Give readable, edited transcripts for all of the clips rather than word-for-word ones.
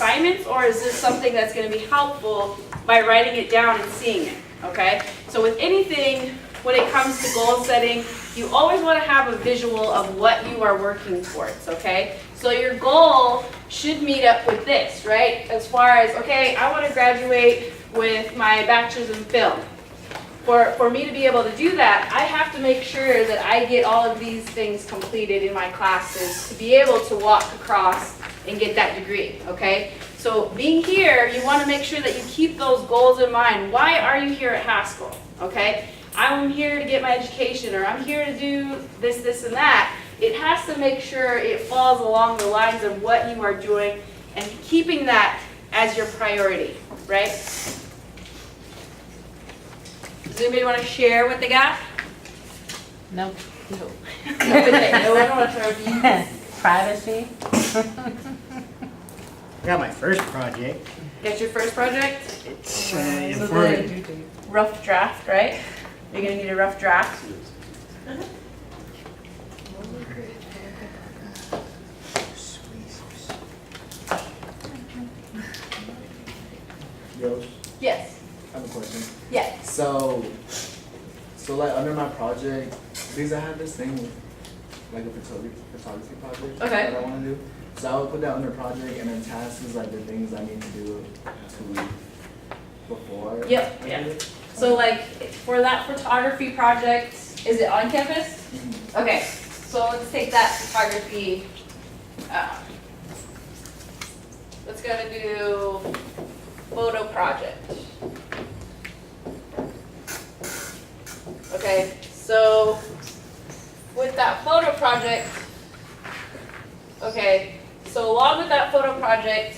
assignments, or is this something that's going to be helpful by writing it down and seeing it? Okay, so with anything, when it comes to goal setting, you always want to have a visual of what you are working towards, okay? So your goal should meet up with this, right? As far as, okay, I want to graduate with my bachelor's in film. For me to be able to do that, I have to make sure that I get all of these things completed in my classes to be able to walk across and get that degree, okay? So being here, you want to make sure that you keep those goals in mind. Why are you here at Haskell, okay? I'm here to get my education, or I'm here to do this, this, and that. It has to make sure it falls along the lines of what you are doing and keeping that as your priority, right? Does anybody want to share what they got? No. No. No, I don't want to share. Privacy. I got my first project. That's your first project? It's So informative. the rough draft, right? You're going to need a rough draft. Yo, Yes. I have a question. Yes. So like under my project, because I have this thing with like a photography project Okay. that I want to do. So I would put that under project, and then tasks is like the things I need to do 2 weeks before. Yep, I yeah. do it. So like for that photography project, is it on campus? Mhm. Okay, so let's take that photography. Let's go to do photo project. Okay, so with that photo project, okay, so along with that photo project,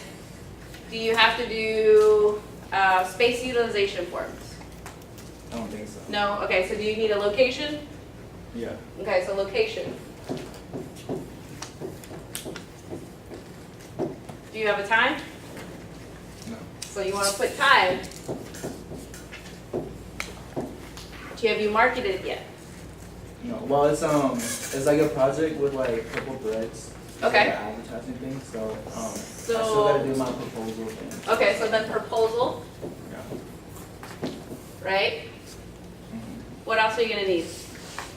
do you have to do space utilization forms? I don't think so. No? Okay, so do you need a location? Yeah. Okay, so location. Do you have a time? No. So you want to put time. Have you marketed it yet? No. Well, it's like a project with like purple threads. It's Okay. like an advertising thing. So I So- still gotta do my proposal thing. Okay, so then proposal, Yeah. right? Mhm. What else are you gonna need?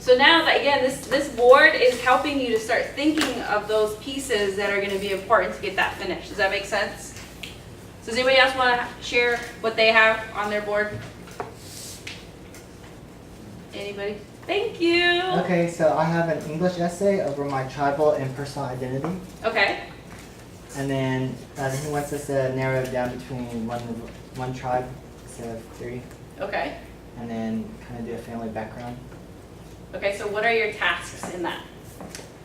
So now that, again, this board is helping you to start thinking of those pieces that are gonna be important to get that finished. Does that make sense? So does anybody else wanna share what they have on their board? Anybody? Thank you. Okay, so I have an English essay over my tribal and personal identity. Okay, And then he wants us to narrow it down between one tribe instead of 3. okay. And then kind of do a family background. Okay, so what are your tasks in that?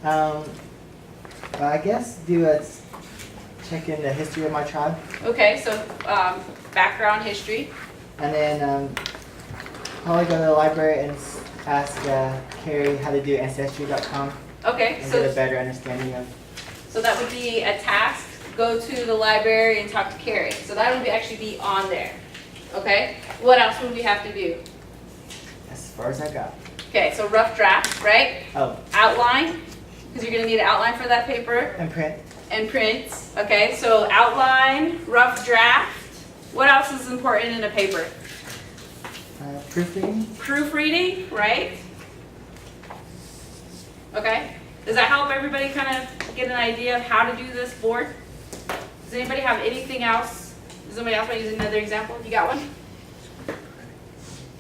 I guess check in the history of my tribe. Okay, so background, history. And then probably go to the library and ask Carrie how to do Ancestry.com Okay, and get a so better understanding of. so that would be a task. Go to the library and talk to Carrie. So that would actually be on there. Okay. What else would we have to do? As far as I got. Okay, so rough draft, right? Oh, Outline, because you're gonna need an outline for that paper, and print. and print. Okay, so outline, rough draft. What else is important in a paper? Proofreading. Proofreading, right? Okay. Does that help everybody kind of get an idea of how to do this board? Does anybody have anything else? Does somebody else want to use another example? You got one?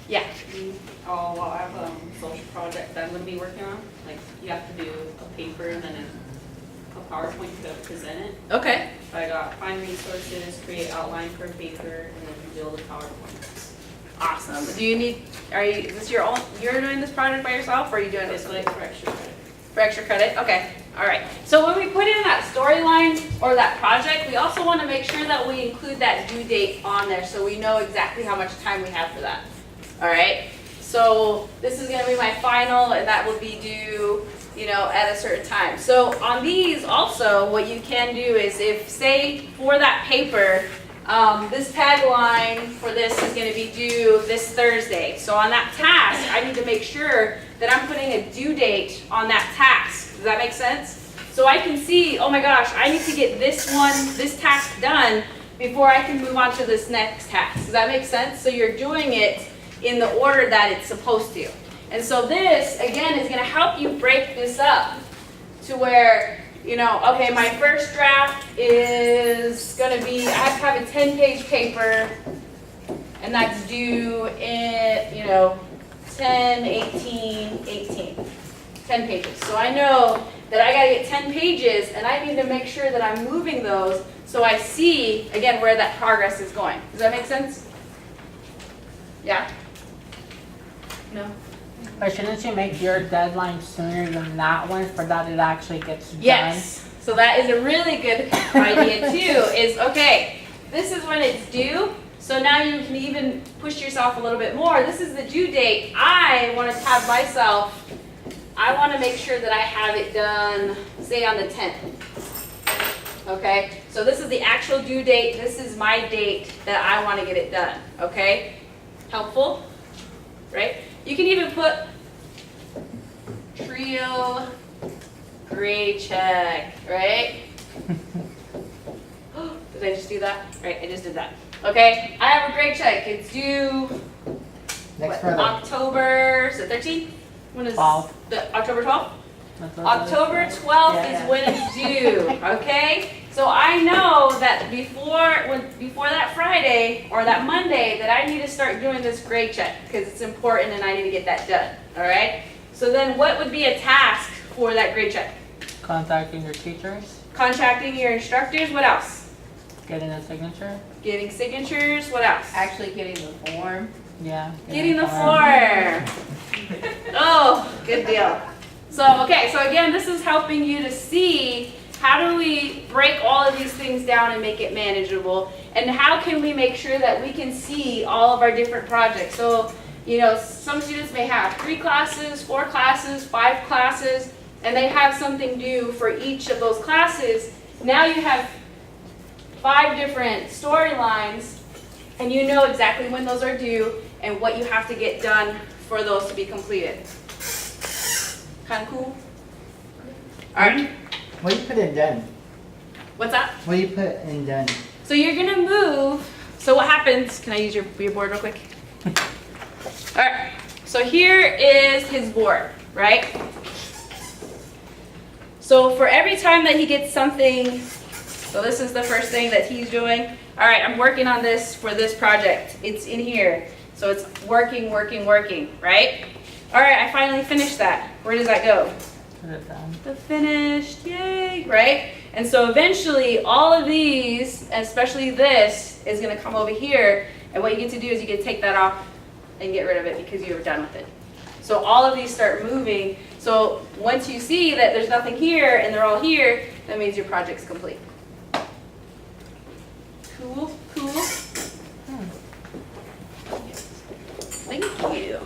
Yeah. Oh, well, I have a social project that I'm gonna be working on. Like, you have to do a paper and then a PowerPoint to present it. Okay. So I got find resources, create outline for paper, and then build a PowerPoint. Awesome. Do you need, is this your own, you're doing this project by yourself, or are you doing it with It's somebody? like for extra credit. For extra credit? Okay. All right. So when we put in that storyline or that project, we also want to make sure that we include that due date on there so we know exactly how much time we have for that. All right. So this is going to be my final, and that will be due, at a certain time. So on these also, what you can do is if, say, for that paper, this tagline for this is going to be due this Thursday. So on that task, I need to make sure that I'm putting a due date on that task. Does that make sense? So I can see, oh my gosh, I need to get this task done before I can move on to this next task. Does that make sense? So you're doing it in the order that it's supposed to. And so this, again, is gonna help you break this up to where, you know, okay, my first draft is gonna be, I have to have a 10-page paper, and that's due in, you know, 10, 18, 18. 10 pages. So I know that I gotta get 10 pages, and I need to make sure that I'm moving those so I see, again, where that progress is going. Does that make sense? Yeah? No? But shouldn't you make your deadline sooner than that one for that it actually gets done? Yes. So that is a really good idea too, is okay, this is when it's due, so now you can even push yourself a little bit more. This is the due date. I want to have myself, I want to make sure that I have it done, say on the 10th. Okay, so this is the actual due date. This is my date that I want to get it done. Okay, helpful, right? You can even put Trio grade check, right? Did I just do that? Right, I just did that. Okay, I have a grade check. It's due Next Friday. October, so 13th? When is 12th. the October 12th? That's what it is. October 12th Yeah. is when it's due, okay? So I know that before that Friday or that Monday that I need to start doing this grade check because it's important and I need to get that done, all right? So then what would be a task for that grade check? Contacting your teachers, Contacting your instructors, what else? getting a signature. Getting signatures, what else? Actually getting the form. Yeah. Getting the form. Oh, good deal. So, okay, so again, this is helping you to see how do we break all of these things down and make it manageable, and how can we make sure that we can see all of our different projects. So, you know, some students may have 3 classes, 4 classes, 5 classes, and they have something due for each of those classes. Now you have 5 different storylines, and you know exactly when those are due and what you have to get done for those to be completed. Kind of cool? All right, What do you put in done? what's that? What do you put in done? So you're gonna move, so what happens, can I use your board real quick? All right, so here is his board, right? So for every time that he gets something, so this is the first thing that he's doing. All right, I'm working on this for this project. It's in here. So it's working, right? All right, I finally finished that. Where does that go? Put it down. The finished, yay, right? And so eventually all of these, especially this, is gonna come over here. And what you get to do is you get to take that off and get rid of it because you were done with it. So all of these start moving. So once you see that there's nothing here and they're all here, that means your project's complete. Cool, cool. Thank you.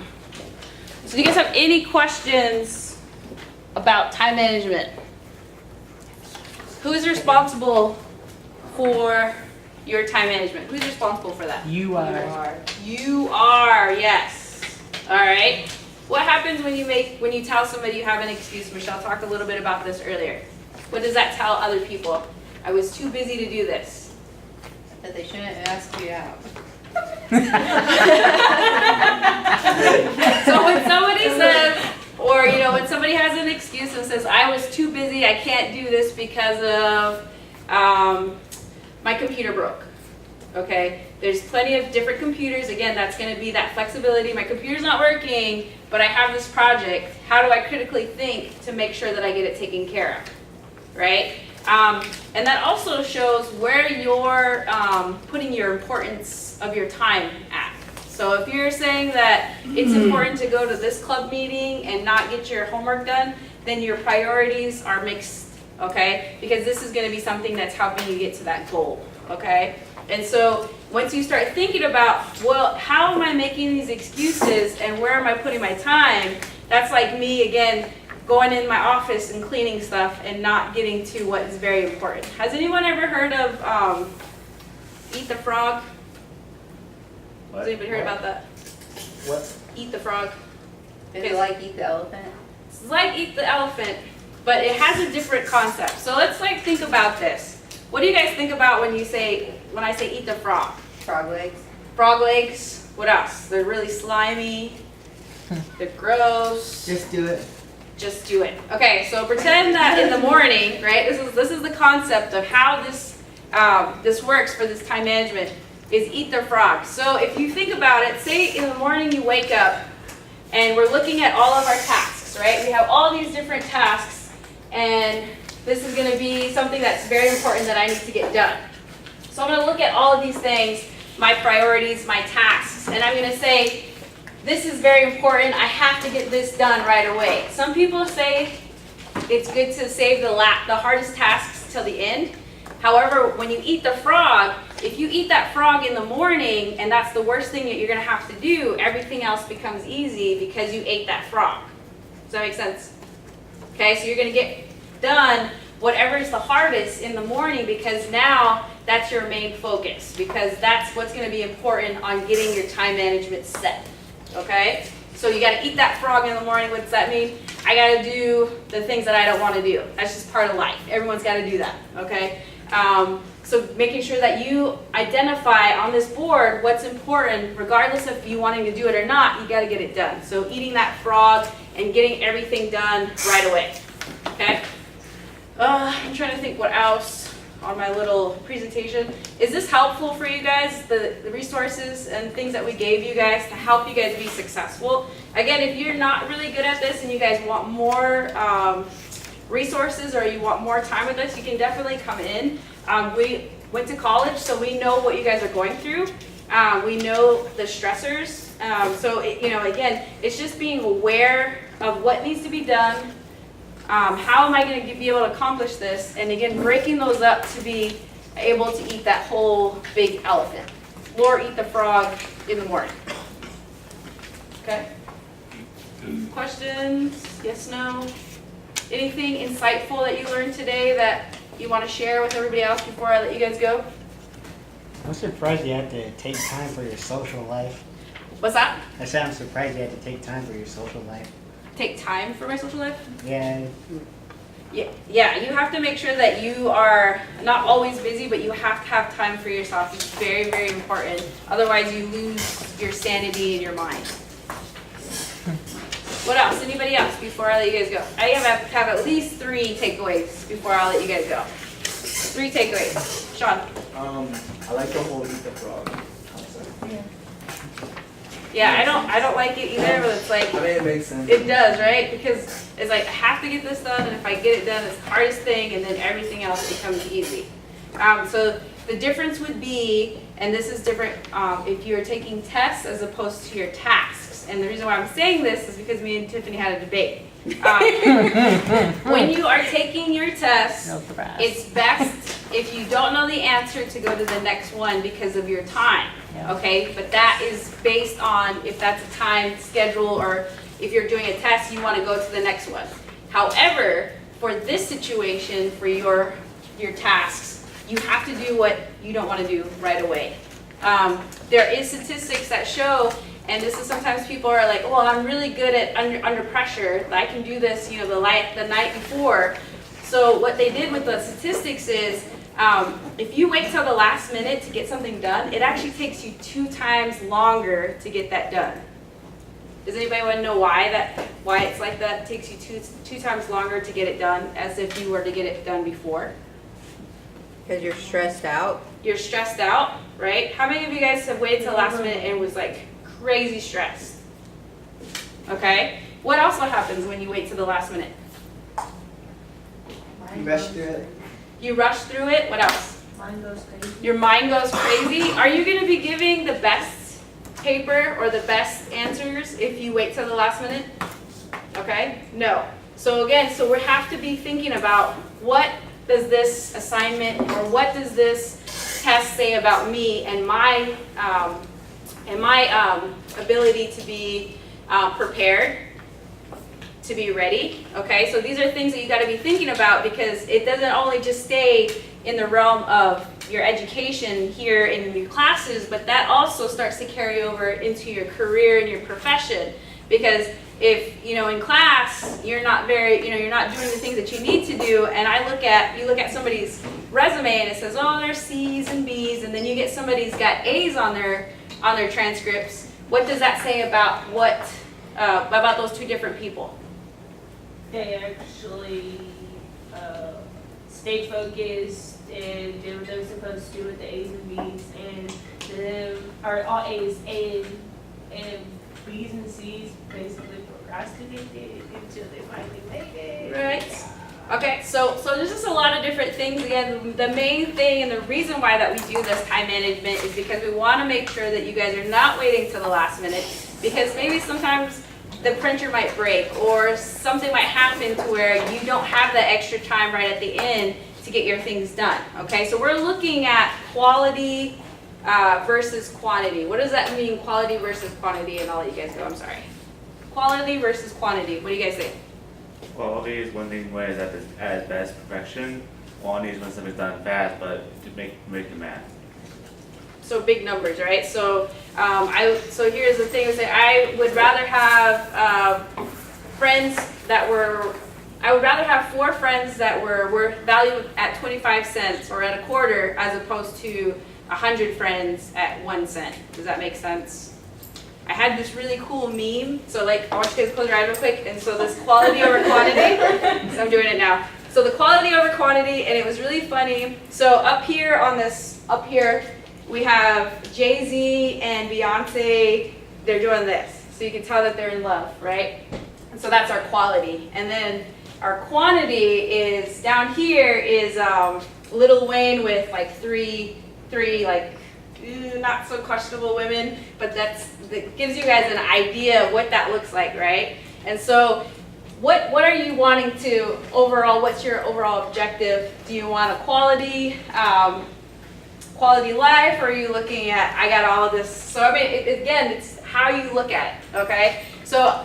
So do you guys have any questions about time management? Who is responsible for your time management? Who's responsible for that? You are. You are, yes. All right. What happens when you tell somebody you have an excuse? Michelle talked a little bit about this earlier. What does that tell other people? I was too busy to do this. That they shouldn't ask you out. So when somebody says, or you know, when somebody has an excuse and says, I was too busy, I can't do this because of my computer broke. Okay, there's plenty of different computers. Again, that's going to be that flexibility. My computer's not working, but I have this project. How do I critically think to make sure that I get it taken care of, right? And that also shows where you're putting your importance of your time at. So if you're saying that it's important to go to this club meeting and not get your homework done, then your priorities are mixed, okay? Because this is going to be something that's helping you get to that goal, okay? And so once you start thinking about, well, how am I making these excuses and where am I putting my time? That's like me, again, going in my office and cleaning stuff and not getting to what is very important. Has anyone ever heard of Eat the Frog? Has anybody heard about that? What? Eat the Frog. Is it like eat the elephant? It's like Eat the Elephant, but it has a different concept. So let's like think about this. What do you guys think about when I say eat the frog? Frog legs. Frog legs, what else? They're really slimy, they're gross. Just do it. Just do it. Okay, so pretend that in the morning, right? This is the concept of how this works for this time management, is eat the frog. So if you think about it, say in the morning you wake up and we're looking at all of our tasks, right? We have all these different tasks, and this is going to be something that's very important that I need to get done. So I'm going to look at all of these things, my priorities, my tasks, and I'm going to say, this is very important, I have to get this done right away. Some people say it's good to save the hardest tasks till the end. However, when you eat the frog, if you eat that frog in the morning and that's the worst thing that you're going to have to do, everything else becomes easy because you ate that frog. Does that make sense? Okay, so you're going to get done whatever is the hardest in the morning because now that's your main focus, because that's what's going to be important on getting your time management set. Okay? So you got to eat that frog in the morning. What does that mean? I got to do the things that I don't want to do. That's just part of life. Everyone's got to do that. Okay? So making sure that you identify on this board what's important, regardless of you wanting to do it or not, you got to get it done. So eating that frog and getting everything done right away. Okay? I'm trying to think what else on my little presentation. Is this helpful for you guys, the resources and things that we gave you guys to help you guys be successful? Again, if you're not really good at this and you guys want more resources or you want more time with us, you can definitely come in. We went to college, so we know what you guys are going through. We know the stressors. Again, it's just being aware of what needs to be done. How am I going to be able to accomplish this? And again, breaking those up to be able to eat that whole big elephant. Or eat the frog in the morning. Okay? Questions? Yes, no? Anything insightful that you learned today that you want to share with everybody else before I let you guys go? I'm surprised you had to take time for your social life. What's that? I said I'm surprised you had to take time for your social life. Take time for my social life? Yeah, Yeah, you have to make sure that you are not always busy, but you have to have time for yourself. It's very, very important. Otherwise, you lose your sanity in your mind. What else? Anybody else before I let you guys go? I have at least 3 takeaways before I let you guys go. 3 takeaways. Sean? I like the whole eat the frog concept. Yeah, I don't like it either, but it's like, I mean, it makes sense. it does, right? Because it's like, I have to get this done, and if I get it done, it's the hardest thing, and then everything else becomes easy. So the difference would be, and this is different if you're taking tests as opposed to your tasks. And the reason why I'm saying this is because me and Tiffany had a debate. When you are taking your test, it's best if you don't know the answer to go to the next one because of your time. Yeah. Okay, but that is based on if that's a time schedule, or if you're doing a test, you want to go to the next one. However, for this situation, for your tasks, you have to do what you don't want to do right away. There is statistics that show, and this is sometimes people are like, well, I'm really good at under pressure. I can do this, the night before. So what they did with the statistics is, if you wait till the last minute to get something done, it actually takes you 2 times longer to get that done. Does anybody want to know why it's like that? It takes you two times longer to get it done as if you were to get it done before. Because you're stressed out. You're stressed out, right? How many of you guys have waited till the last minute and was like crazy stressed? Okay. What also happens when you wait till the last minute? You rush through it. You rush through it. What else? Mind goes crazy. Your mind goes crazy. Are you going to be giving the best paper or the best answers if you wait till the last minute? Okay? No. So again, we have to be thinking about, what does this assignment or what does this test say about me and my ability to be prepared, to be ready. Okay, so these are things that you got to be thinking about, because it doesn't only just stay in the realm of your education here in your classes, but that also starts to carry over into your career and your profession. Because if, you know, in class, you're not very, you know, you're not doing the things that you need to do, and you look at somebody's resume and it says, oh, there's C's and B's, and then you get somebody who's got A's on their transcripts, what does that say about about those two different people? They actually stayed focused and did what they were supposed to do with the A's and B's, and them are all A's and B's and C's basically procrastinated until they finally make it. Right. Okay, so there's just a lot of different things. Again, the main thing and the reason why that we do this time management is because we want to make sure that you guys are not waiting till the last minute, because maybe sometimes the printer might break or something might happen to where you don't have that extra time right at the end to get your things done. Okay, so we're looking at quality versus quantity. What does that mean, quality versus quantity? And I'll let you guys go, I'm sorry. Quality versus quantity, what do you guys think? Quality is when thing is at best perfection. Quantity is when something's done fast, but to make the math. So big numbers, right? So so here's the thing: I would rather have friends that were. I would rather have 4 friends that were valued at 25 cents or at a quarter, as opposed to 100 friends at 1 cent. Does that make sense? I had this really cool meme. So like, I want you guys to close your eyes real quick. And so this quality over quantity. So I'm doing it now. So the quality over quantity, and it was really funny. So up here, we have Jay-Z and Beyonce. They're doing this. So you can tell that they're in love, right? And so that's our quality. And then our quantity is, down here is Lil Wayne with like three like not so questionable women, but that gives you guys an idea of what that looks like, right? And so what are you wanting to overall, what's your overall objective? Do you want a quality life, or are you looking at, I got all of this? So I mean, again, it's how you look at it, okay? So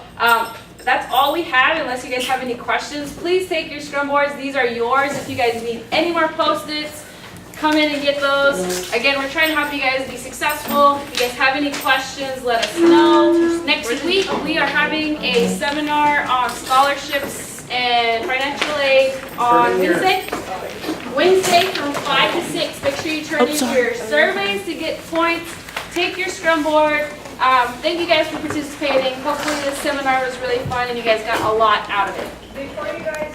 that's all we have, unless you guys have any questions. Please take your scrum boards. These are yours. If you guys need any more Post-its, come in and get those. Again, we're trying to help you guys be successful. If you guys have any questions, let us know. Next week, we are having a seminar on scholarships and financial aid on Wednesday from 5 to 6. Make sure you turn in your surveys to get points. Take your scrum board. Thank you guys for participating. Hopefully this seminar was really fun and you guys got a lot out of it. Before you guys